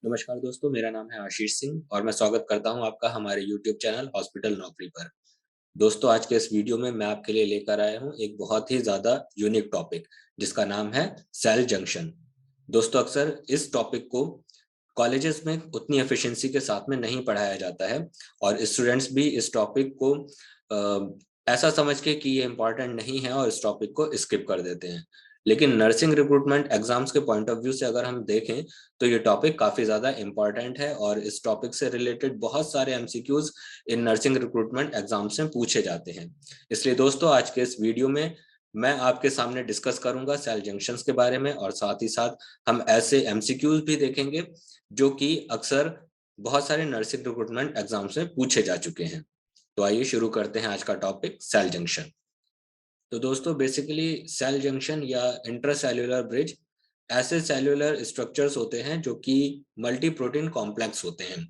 नमस्कार दोस्तों, मेरा नाम है आशीष सिंह और मैं स्वागत करता हूं आपका हमारे यूट्यूब चैनल हॉस्पिटल नौकरी पर। दोस्तों, आज के इस वीडियो में मैं आपके लिए लेकर आया हूं एक बहुत ही ज़्यादा यूनिक टॉपिक जिसका नाम है सेल जंक्शन। दोस्तों, अक्सर इस टॉपिक को कॉलेजेस में उतनी एफिशिएंसी के साथ में नहीं पढ़ाया जाता है और स्टूडेंट्स भी इस टॉपिक को ऐसा समझ के कि ये इम्पोर्टेंट नहीं है और इस टॉपिक को स्किप कर देते हैं। लेकिन नर्सिंग रिक्रूटमेंट एग्जाम्स के पॉइंट ऑफ व्यू से अगर हम देखें तो ये टॉपिक काफ़ी ज़्यादा इम्पोर्टेंट है और इस टॉपिक से रिलेटेड बहुत सारे MCQs in nursing recruitment exams में पूछे जाते हैं। इसलिए दोस्तों, आज के इस वीडियो में मैं आपके सामने डिस्कस करूंगा सेल जंक्शंस के बारे में और साथ ही साथ हम ऐसे एमसीक्यूज भी देखेंगे जो कि अक्सर बहुत सारे नर्सिंग रिक्रूटमेंट एग्जाम्स में पूछे जा चुके हैं। तो आइए शुरू करते हैं आज का टॉपिक सेल जंक्शन। तो दोस्तों, बेसिकली सेल जंक्शन या इंट्रासेल्यूलर ब्रिज ऐसे सेल्यूलर स्ट्रक्चर्स होते हैं जो कि मल्टी प्रोटीन कॉम्प्लेक्स होते हैं,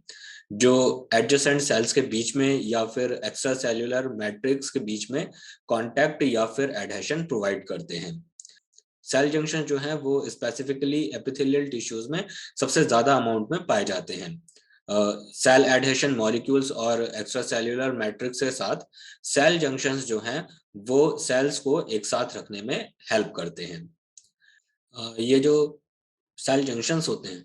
जो एडजेसेंट सेल्स के बीच में या फिर एक्स्ट्रा सेल्यूलर मैट्रिक्स के बीच में कांटेक्ट या फिर एडहेशन प्रोवाइड करते हैं। सेल जंक्शन जो है वो स्पेसिफिकली एपिथेलियल टिश्यूज में सबसे ज्यादा अमाउंट में पाए जाते हैं। सेल एडहेशन मॉलिक्यूल्स और एक्स्ट्रा सेल्यूलर मैट्रिक्स के साथ सेल जंक्शंस जो हैं वो सेल्स को एक साथ रखने में हेल्प करते हैं। ये जो सेल जंक्शंस होते हैं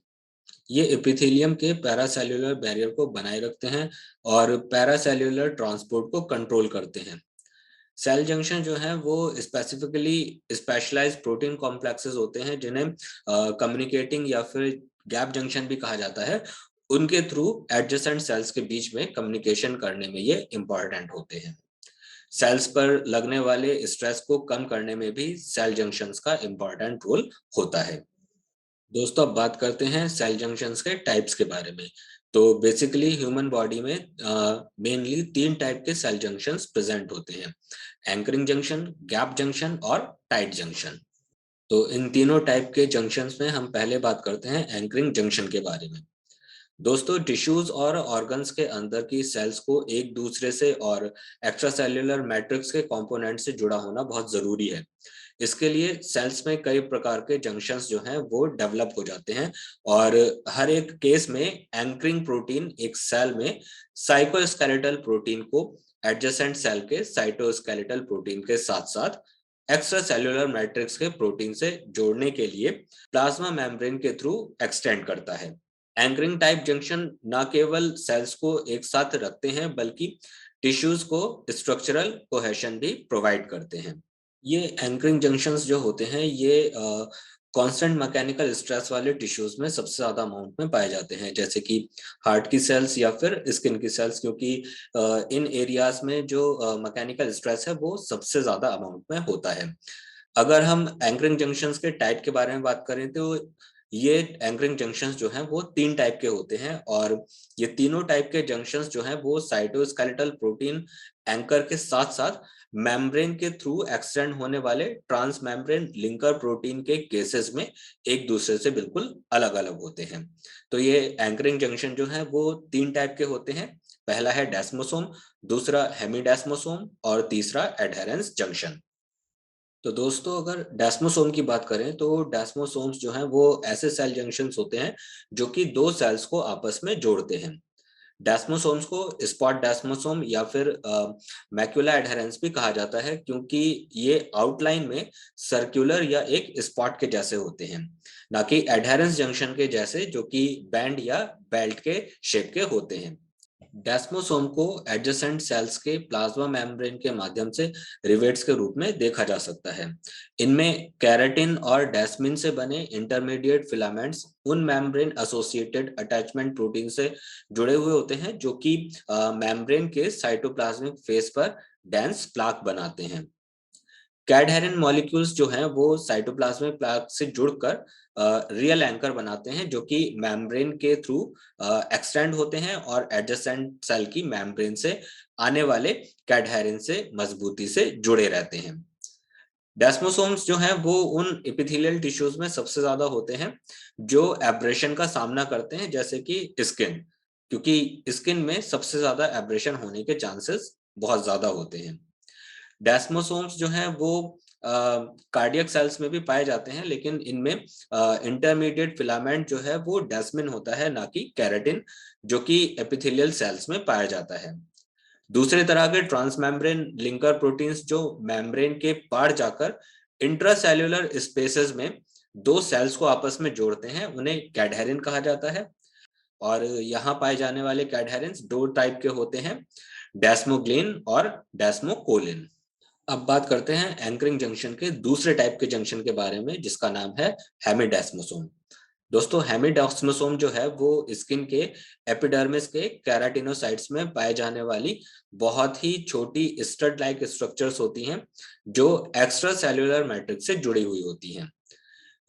ये एपिथेलियम के पैरासेल्युलर बैरियर को बनाए रखते हैं और पैरासेल्युलर ट्रांसपोर्ट को कंट्रोल करते हैं। सेल जंक्शन जो है वो स्पेसिफिकली स्पेशलाइज्ड प्रोटीन कॉम्प्लेक्सेस होते हैं जिन्हें कम्युनिकेटिंग या फिर गैप जंक्शन भी कहा जाता है। उनके थ्रू एडजेसेंट सेल्स के बीच में कम्युनिकेशन करने में ये इंपॉर्टेंट होते हैं। सेल्स पर लगने वाले स्ट्रेस को कम करने में भी सेल जंक्शंस का इंपॉर्टेंट रोल होता है। दोस्तों, अब बात करते हैं सेल जंक्शंस के टाइप्स के बारे में। तो बेसिकली ह्यूमन बॉडी में मेनली तीन टाइप के सेल जंक्शंस प्रेजेंट होते हैं: एंकरिंग जंक्शन, गैप जंक्शन और टाइट जंक्शन। तो इन तीनों टाइप के जंक्शंस में हम पहले बात करते हैं एंकरिंग जंक्शन के बारे में। दोस्तों, टिश्यूज और ऑर्गन्स के अंदर की सेल्स को एक दूसरे से और एक्स्ट्रा सेल्यूलर मैट्रिक्स के कंपोनेंट से जुड़ा होना बहुत जरूरी है। इसके लिए सेल्स में कई प्रकार के जंक्शंस जो हैं वो डेवलप हो जाते हैं और हर एक केस में एंकरिंग प्रोटीन एक सेल में साइटोस्केलेटल प्रोटीन को एडजेसेंट सेल के साइटोस्केलेटल प्रोटीन के साथ साथ एक्स्ट्रा सेल्यूलर मैट्रिक्स के प्रोटीन से जोड़ने के लिए प्लाज्मा मेम्ब्रेन के थ्रू एक्सटेंड करता है। एंकरिंग टाइप जंक्शन न केवल सेल्स को एक साथ रखते हैं बल्कि टिश्यूज को स्ट्रक्चरल कोहेशन भी प्रोवाइड करते हैं। ये एंकरिंग जंक्शंस जो होते हैं ये कांस्टेंट मैकेनिकल स्ट्रेस वाले टिश्यूज में सबसे ज्यादा अमाउंट में पाए जाते हैं, जैसे कि हार्ट की सेल्स या फिर स्किन की सेल्स, क्योंकि इन एरियाज में जो मैकेनिकल स्ट्रेस है वो सबसे ज्यादा अमाउंट में होता है। अगर हम एंकरिंग जंक्शंस के टाइप के बारे में बात करें तो ये एंकरिंग जंक्शंस जो हैं वो तीन टाइप के होते हैं और ये तीनों टाइप के जंक्शंस जो हैं वो साइटोस्केलेटल प्रोटीन एंकर के साथ साथ मेम्ब्रेन के थ्रू एक्सटेंड होने वाले ट्रांस मेम्ब्रेन लिंकर प्रोटीन के केसेस में एक दूसरे से बिल्कुल अलग अलग होते हैं। तो ये एंकरिंग जंक्शन जो है वो तीन टाइप के होते हैं। पहला है डेस्मोसोम, दूसरा हेमीडेस्मोसोम और तीसरा एडहेरेंस जंक्शन। तो दोस्तों, अगर डेस्मोसोम की बात करें तो डेस्मोसोम्स जो हैं वो ऐसे सेल जंक्शंस होते हैं जो कि दो सेल्स को आपस में जोड़ते हैं। डेस्मोसोम्स को स्पॉट डेस्मोसोम या फिर मैक्यूला एडहेरेंस भी कहा जाता है, क्योंकि ये आउटलाइन में सर्कुलर या एक स्पॉट के जैसे होते हैं, ना कि एडहेरेंस जंक्शन के जैसे जो कि बैंड या बेल्ट के शेप के होते हैं। डेस्मोसोम को एडजेसेंट सेल्स के प्लाज्मा मेम्ब्रेन के माध्यम से रिवेट्स के रूप में देखा जा सकता है। इनमें कैराटिन और डेस्मिन से बने इंटरमीडिएट फिलामेंट्स उन मेम्ब्रेन एसोसिएटेड अटैचमेंट प्रोटीन से जुड़े हुए होते हैं जो कि मेम्ब्रेन के साइटोप्लाज्मिक फेस पर डेंस प्लाक बनाते हैं। कैडहेरिन मॉलिक्यूल्स जो हैं वो साइटोप्लाज्मिक प्लाक से जुड़कर रियल एंकर बनाते हैं जो कि मेम्ब्रेन के थ्रू एक्सटेंड होते हैं और एडजेसेंट सेल की मेम्ब्रेन से आने वाले कैडहेरिन से मजबूती से जुड़े रहते हैं। डेस्मोसोम्स जो हैं वो उन एपिथेलियल टिश्यूज में सबसे ज्यादा होते हैं जो एब्रेशन का सामना करते हैं, जैसे कि स्किन, क्योंकि स्किन में सबसे ज्यादा एब्रेशन होने के चांसेस बहुत ज्यादा होते हैं। डेस्मोसोम्स जो हैं वो कार्डियक सेल्स में भी पाए जाते हैं, लेकिन इनमें इंटरमीडिएट फिलामेंट जो है वो डेस्मिन होता है, ना कि केराटिन, जो कि एपिथेलियल सेल्स में पाया जाता है। दूसरे तरह के ट्रांसमेम्ब्रेन लिंकर प्रोटीन्स जो मेम्ब्रेन के पार जाकर इंट्रासेल्युलर स्पेसेस में दो सेल्स को आपस में जोड़ते हैं, उन्हें कैडहेरिन कहा जाता है। और यहाँ पाए जाने वाले कैडहेरिन्स दो टाइप के होते हैं, डेस्मोग्लिन और डेस्मोकोलिन। अब बात करते हैं एंकरिंग जंक्शन के दूसरे टाइप के जंक्शन के बारे में, जिसका नाम है हेमिडेस्मोसोम। दोस्तों, हेमिडेस्मोसोम जो है वो स्किन के एपिडर्मिस के केराटिनोसाइट्स में पाए जाने वाली बहुत ही छोटी स्टड लाइक स्ट्रक्चर्स होती हैं, जो एक्स्ट्रा सेल्यूलर मैट्रिक्स से जुड़ी हुई होती हैं।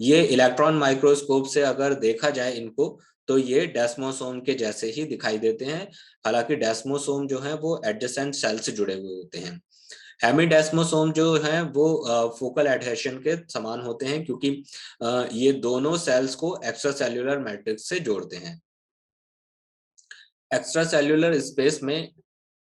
ये इलेक्ट्रॉन माइक्रोस्कोप से अगर देखा जाए इनको, तो ये डेस्मोसोम के जैसे ही दिखाई देते हैं। हालांकि डेस्मोसोम जो है वो एडजेसेंट सेल से जुड़े हुए होते हैं। हेमिडेस्मोसोम जो है वो फोकल एडहेशन के समान होते हैं, क्योंकि ये दोनों सेल्स को एक्स्ट्रा सेल्यूलर मैट्रिक्स से जोड़ते हैं। एक्स्ट्रा सेल्यूलर स्पेस में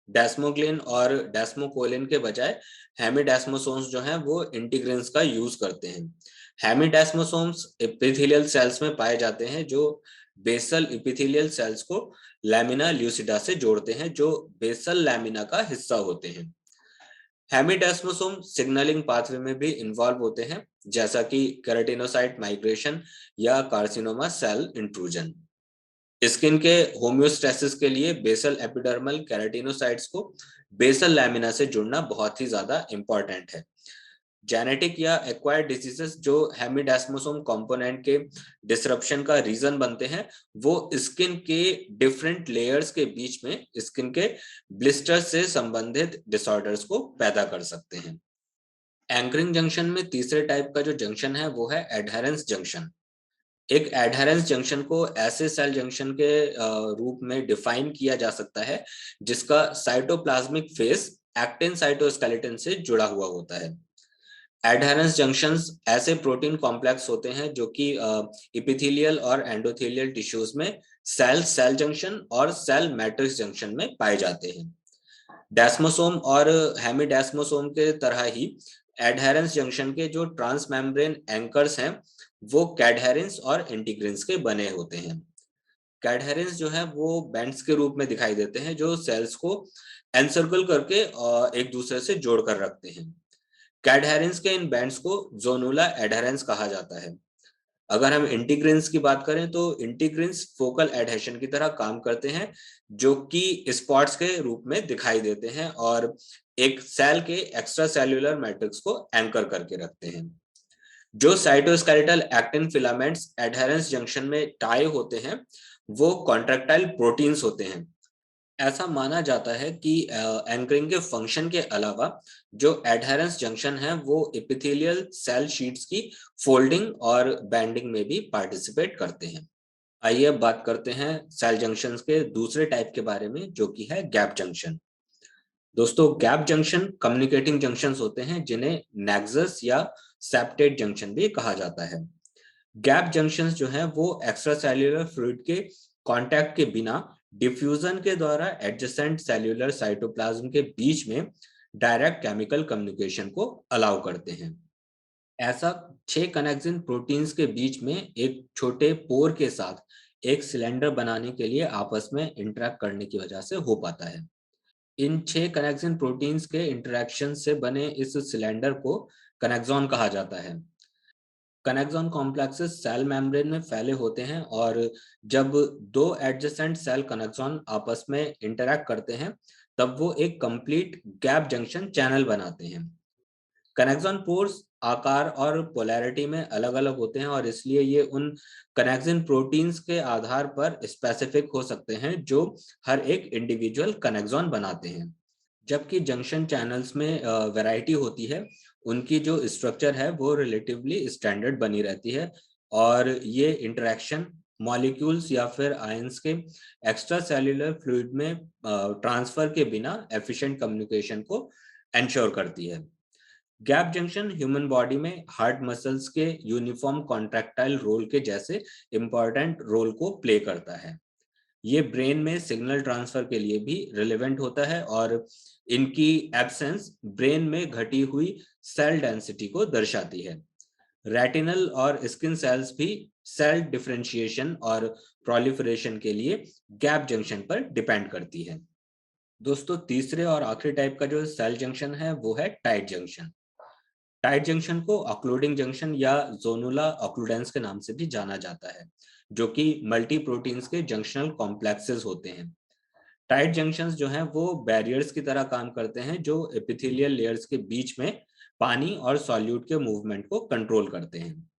डेस्मोग्लिन और डेस्मोकोलिन के बजाय हेमिडेस्मोसोम्स जो हैं वो इंटीग्रिन्स का यूज करते हैं। हेमिडेस्मोसोम्स एपिथेलियल सेल्स में पाए जाते हैं, जो बेसल एपिथेलियल सेल्स को लैमिना ल्यूसिडा से जोड़ते हैं, जो बेसल लैमिना का हिस्सा होते हैं। हेमिडेस्मोसोम सिग्नलिंग पाथवे में भी इन्वॉल्व होते हैं, जैसा कि केराटिनोसाइट माइग्रेशन या कार्सिनोमा सेल इंट्रूजन। स्किन के होम्योस्टेसिस के लिए बेसल एपिडर्मल केराटिनोसाइट्स को बेसल लैमिना से जुड़ना बहुत ही ज्यादा इंपॉर्टेंट है। जेनेटिक या एक्वायर्ड डिजीजेस जो हेमिडेस्मोसोम कंपोनेंट के डिसरप्शन का रीजन बनते हैं, वो स्किन के डिफरेंट लेयर्स के बीच में स्किन के ब्लिस्टर्स से संबंधित डिसऑर्डर्स को पैदा कर सकते हैं। एंकरिंग जंक्शन में तीसरे टाइप का जो जंक्शन है वो है एडहेरेंस जंक्शन। एक एडहेरेंस जंक्शन को ऐसे सेल जंक्शन के रूप में डिफाइन किया जा सकता है जिसका साइटोप्लाज्मिक फेस एक्टिन साइटोस्केलेटन से जुड़ा हुआ होता है। एडहेरेंस जंक्शंस ऐसे प्रोटीन कॉम्प्लेक्स होते हैं जो कि इपिथेलियल और एंडोथेलियल टिश्यूज में सेल सेल जंक्शन और सेल मैट्रिक्स जंक्शन में पाए जाते हैं। डेस्मोसोम और हेमिडेस्मोसोम के तरह ही एडहेरेंस जंक्शन के जो ट्रांसमेम्ब्रेन एंकर्स हैं वो कैडहेरिन्स और इंटीग्रिन्स के बने होते हैं। कैडहेरिन्स जो है वो बैंड्स के रूप में दिखाई देते हैं, जो सेल्स को एनसर्कल करके एक दूसरे से जोड़ कर रखते हैं। कैडहेरिन्स के इन बैंड्स को जोनुला एडहेरेंस कहा जाता है। अगर हम इंटीग्रिन्स की बात करें तो इंटीग्रिन्स फोकल एडहेशन की तरह काम करते हैं, जो कि स्पॉट्स के रूप में दिखाई देते हैं और एक सेल के एक्स्ट्रा सेल्यूलर मैट्रिक्स को एंकर करके रखते हैं। जो cytoskeletal actin filaments adherence junction में टाई होते हैं, वो कॉन्ट्रैक्टाइल प्रोटीन्स होते हैं। ऐसा माना जाता है कि एंकरिंग के फंक्शन के अलावा जो एडहेरेंस जंक्शन है वो एपिथेलियल सेल शीट्स की फोल्डिंग और बैंडिंग में भी पार्टिसिपेट करते हैं। आइए अब बात करते हैं सेल जंक्शंस के दूसरे टाइप के बारे में, जो कि है गैप जंक्शन। दोस्तों, गैप जंक्शन कम्युनिकेटिंग जंक्शंस होते हैं, जिन्हें नेक्सस या सेप्टेट जंक्शन भी कहा जाता है। गैप जंक्शंस जो हैं वो एक्स्ट्रा सेल्यूलर फ्लूइड के कांटेक्ट के बिना डिफ्यूजन के द्वारा एडजेसेंट सेल्यूलर साइटोप्लाज्म के बीच में डायरेक्ट केमिकल कम्युनिकेशन को अलाउ करते हैं। ऐसा 6 कनेक्टिंग प्रोटीन्स के बीच में एक छोटे पोर के साथ एक सिलेंडर बनाने के लिए आपस में इंटरेक्ट करने की वजह से हो पाता है। इन 6 कनेक्टिंग प्रोटीन्स के इंटरेक्शन से बने इस सिलेंडर को कनेक्सॉन कहा जाता है। कनेक्सॉन कॉम्प्लेक्सेस सेल मेम्ब्रेन में फैले होते हैं और जब दो एडजेसेंट सेल कनेक्सॉन आपस में इंटरैक्ट करते हैं, तब वो एक कंप्लीट गैप जंक्शन चैनल बनाते हैं। कनेक्सॉन पोर्स आकार और पोलैरिटी में अलग-अलग होते हैं और इसलिए ये उन कनेक्टिंग प्रोटीन्स के आधार पर स्पेसिफिक हो सकते हैं जो हर एक इंडिविजुअल कनेक्सॉन बनाते हैं। जबकि जंक्शन चैनल्स में वैरायटी होती है, उनकी जो स्ट्रक्चर है वो रिलेटिवली स्टैंडर्ड बनी रहती है और ये इंटरेक्शन मॉलिक्यूल्स या फिर आयंस के एक्स्ट्रा सेल्यूलर फ्लूइड में ट्रांसफर के बिना एफिशिएंट कम्युनिकेशन को एंश्योर करती है। गैप जंक्शन ह्यूमन बॉडी में हार्ट मसल्स के यूनिफॉर्म कॉन्ट्रैक्टाइल रोल के जैसे इंपॉर्टेंट रोल को प्ले करता है। ये ब्रेन में सिग्नल ट्रांसफर के लिए भी रिलेवेंट होता है और इनकी एब्सेंस ब्रेन में घटी हुई सेल डेंसिटी को दर्शाती है। रेटिनल और स्किन सेल्स भी सेल डिफरेंशिएशन और प्रोलिफरेशन के लिए गैप जंक्शन पर डिपेंड करती है। दोस्तों, तीसरे और आखिरी टाइप का जो सेल जंक्शन है वो है टाइट जंक्शन। टाइट जंक्शन को ऑक्लूडिंग जंक्शन या जोनुला ऑक्लूडेंस के नाम से भी जाना जाता है, जो कि मल्टी प्रोटीन्स के जंक्शनल कॉम्प्लेक्सेस होते हैं। टाइट जंक्शंस जो हैं वो बैरियर्स की तरह काम करते हैं जो एपिथेलियल लेयर्स के बीच में पानी और सॉल्यूट के मूवमेंट को कंट्रोल करते हैं।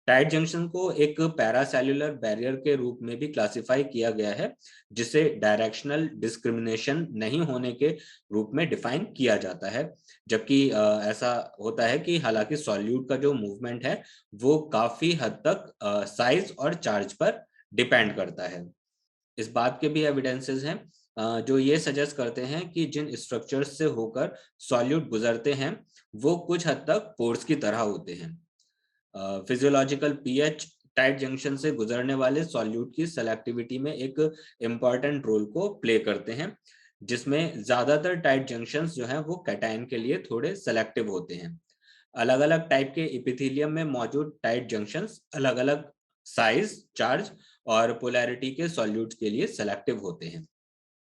टाइट जंक्शन को एक पैरासेल्युलर बैरियर के रूप में भी क्लासिफाई किया गया है, जिसे डायरेक्शनल डिस्क्रिमिनेशन नहीं होने के रूप में डिफाइन किया जाता है। जबकि ऐसा होता है कि हालांकि सॉल्यूट का जो मूवमेंट है वो काफी हद तक साइज और चार्ज पर डिपेंड करता है। इस बात के भी एविडेंसेस हैं जो ये सजेस्ट करते हैं कि जिन स्ट्रक्चर्स से होकर सॉल्यूट गुजरते हैं वो कुछ हद तक पोर्स की तरह होते हैं। फिजियोलॉजिकल पीएच टाइट जंक्शन से गुजरने वाले सॉल्यूट की सेलेक्टिविटी में एक इम्पॉर्टेंट रोल को प्ले करते हैं, जिसमें ज्यादातर टाइट जंक्शंस जो हैं वो कैटायन के लिए थोड़े सेलेक्टिव होते हैं। अलग अलग टाइप के एपिथेलियम में मौजूद टाइट जंक्शंस अलग अलग साइज, चार्ज और पोलैरिटी के सॉल्यूट्स के लिए सेलेक्टिव होते हैं।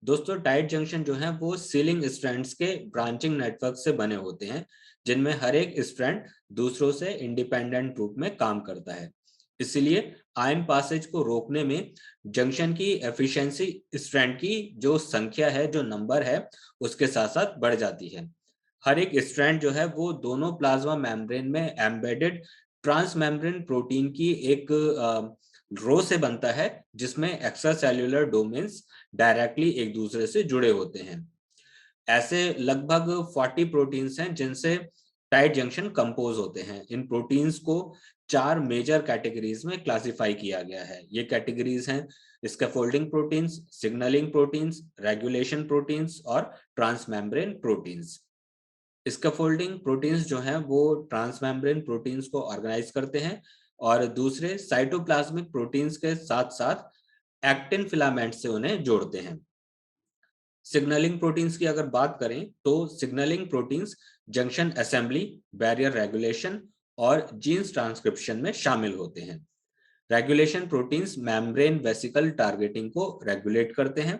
दोस्तों, टाइट जंक्शन जो है वो सीलिंग स्ट्रैंड्स के ब्रांचिंग नेटवर्क से बने होते हैं, जिनमें हर एक स्ट्रैंड दूसरों से इंडिपेंडेंट रूप में काम करता है। इसलिए आयन पासेज को रोकने में जंक्शन की एफिशिएंसी स्ट्रैंड की जो संख्या है, जो नंबर है, उसके साथ साथ बढ़ जाती है। हर एक स्ट्रैंड जो है वो दोनों प्लाज्मा मेम्ब्रेन में एम्बेडेड ट्रांस मेम्ब्रेन प्रोटीन की एक रो से बनता है, जिसमें एक्स्ट्रा सेल्यूलर डोमेन्स डायरेक्टली एक दूसरे से जुड़े होते हैं। ऐसे लगभग 40 प्रोटीन्स हैं जिनसे टाइट जंक्शन कंपोज होते हैं। इन प्रोटीन्स को 4 मेजर कैटेगरीज में क्लासिफाई किया गया है। ये कैटेगरीज हैं scaffolding proteins, signalling proteins, regulation proteins और ट्रांसमेम्ब्रेन प्रोटीन्स। स्कैफोल्डिंग प्रोटीन्स जो हैं वो ट्रांसमेम्ब्रेन प्रोटीन्स को ऑर्गेनाइज करते हैं और दूसरे साइटोप्लाज्मिक प्रोटीन्स के साथ साथ एक्टिन फिलामेंट से उन्हें जोड़ते हैं। सिग्नलिंग प्रोटीन्स की अगर बात करें तो signalling proteins junction assembly, barrier regulation और जीन्स ट्रांसक्रिप्शन में शामिल होते हैं। Regulation proteins membrane vesicle targeting को रेगुलेट करते हैं।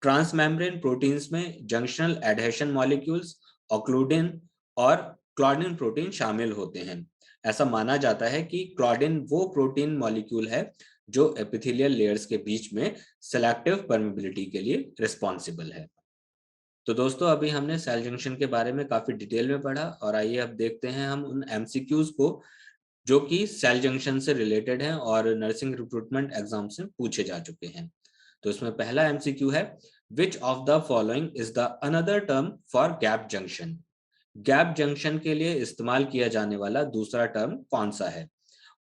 ट्रांसमेम्ब्रेन प्रोटीन्स में जंक्शनल एडहेशन मॉलिक्यूल्स, ऑक्लूडिन और क्लॉडिन प्रोटीन शामिल होते हैं। ऐसा माना जाता है कि क्लॉडिन वो प्रोटीन मॉलिक्यूल है जो एपिथेलियल लेयर्स के बीच में सेलेक्टिव परमेबिलिटी के लिए रिस्पॉन्सिबल है। तो दोस्तों, अभी हमने सेल जंक्शन के बारे में काफी डिटेल में पढ़ा और आइए अब देखते हैं हम उन एमसीक्यूज को जो कि सेल जंक्शन से रिलेटेड हैं और नर्सिंग रिक्रूटमेंट एग्जाम से पूछे जा चुके हैं। तो इसमें पहला एमसीक्यू है, which of the following is the another term for gap junction? Gap junction के लिए इस्तेमाल किया जाने वाला दूसरा टर्म कौन सा है?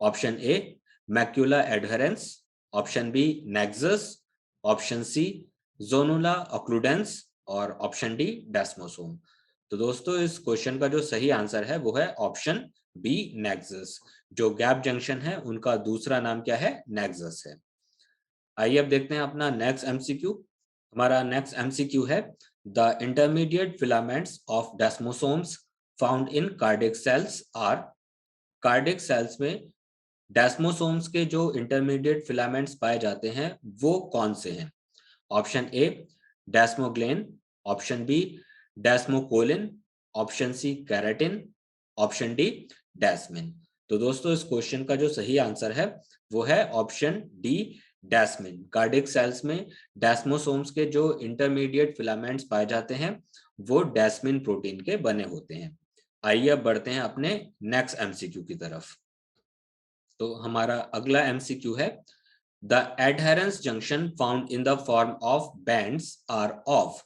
Option A macula adherens, option B nexus, option C zonula occludens और ऑप्शन डी डेस्मोसोम। तो दोस्तों, इस क्वेश्चन का जो सही आंसर है वो है ऑप्शन बी नेक्सस। जो गैप जंक्शन है उनका दूसरा नाम क्या है? नेक्सस है। आइए अब देखते हैं अपना नेक्स्ट एमसीक्यू। हमारा नेक्स्ट एमसीक्यू है, the intermediate filaments of desmosomes found in cardiac cells are. Cardiac cells में डेस्मोसोम्स के जो इंटरमीडिएट फिलामेंट्स पाए जाते हैं वो कौन से हैं? Option A desmoglein, option B desmocollin, option C keratin, option D desmin. तो दोस्तों, इस क्वेश्चन का जो सही आंसर है वो है option D desmin. Cardiac cells में डेस्मोसोम्स के जो इंटरमीडिएट फिलामेंट्स पाए जाते हैं वो डेस्मिन प्रोटीन के बने होते हैं। आइए अब बढ़ते हैं अपने नेक्स्ट एमसीक्यू की तरफ। तो हमारा अगला एमसीक्यू है, the adherens junction found in the form of bands are of.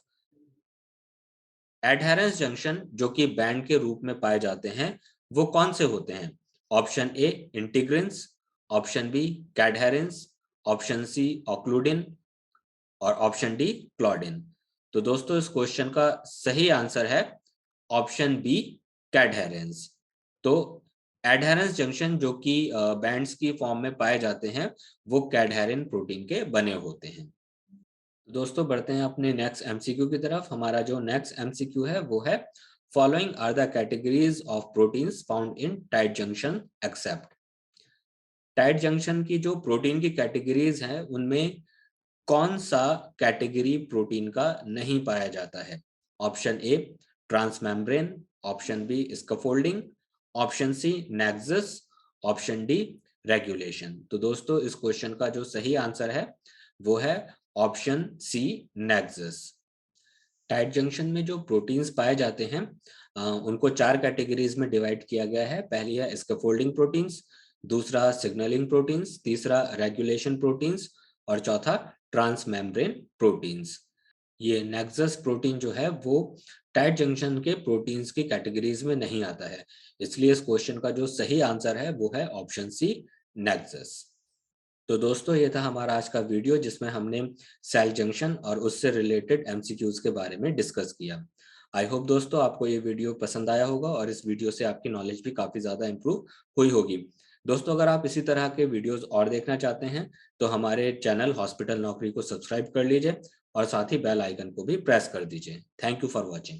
Adherens junction जो कि बैंड के रूप में पाए जाते हैं वो कौन से होते हैं? Option A integrins, option B cadherins, option C occludin और ऑप्शन डी क्लॉडिन। तो दोस्तों, इस क्वेश्चन का सही आंसर है ऑप्शन बी कैडहेरेंस। तो एडहेरेंस जंक्शन जो कि बैंड्स की फॉर्म में पाए जाते हैं वो कैडहेरिन प्रोटीन के बने होते हैं। दोस्तों बढ़ते हैं अपने नेक्स्ट एमसीक्यू की तरफ। हमारा जो नेक्स्ट एमसीक्यू है वो है, following are the categories of proteins found in tight junction except. Tight junction की जो प्रोटीन की कैटेगरीज हैं उनमें कौन सा कैटेगरी प्रोटीन का नहीं पाया जाता है? Option A transmembrane, option B scaffolding, option C nexus, option D regulation. तो दोस्तों इस क्वेश्चन का जो सही आंसर है वो है option C nexus. Tight junction में जो प्रोटीन्स पाए जाते हैं उनको चार कैटेगरीज में डिवाइड किया गया है। पहली है स्कैफोल्डिंग प्रोटीन्स, दूसरा सिग्नलिंग प्रोटीन्स, तीसरा रेगुलेशन प्रोटीन्स और चौथा ट्रांसमेम्ब्रेन प्रोटीन्स। ये नेक्सस प्रोटीन जो है वो टाइट जंक्शन के प्रोटीन्स की कैटेगरीज में नहीं आता है, इसलिए इस क्वेश्चन का जो सही आंसर है वो है ऑप्शन सी नेक्सस। तो दोस्तों ये था हमारा आज का वीडियो जिसमें हमने सेल जंक्शन और उससे रिलेटेड एमसीक्यूज के बारे में डिस्कस किया। आई होप दोस्तों आपको ये वीडियो पसंद आया होगा और इस वीडियो से आपकी नॉलेज भी काफ़ी ज़्यादा इम्प्रूव हुई होगी। दोस्तों अगर आप इसी तरह के वीडियोस और देखना चाहते हैं तो हमारे चैनल हॉस्पिटल नौकरी को सब्सक्राइब कर लीजिए और साथ ही बेल आइकन को भी प्रेस कर दीजिए। Thank you for watching.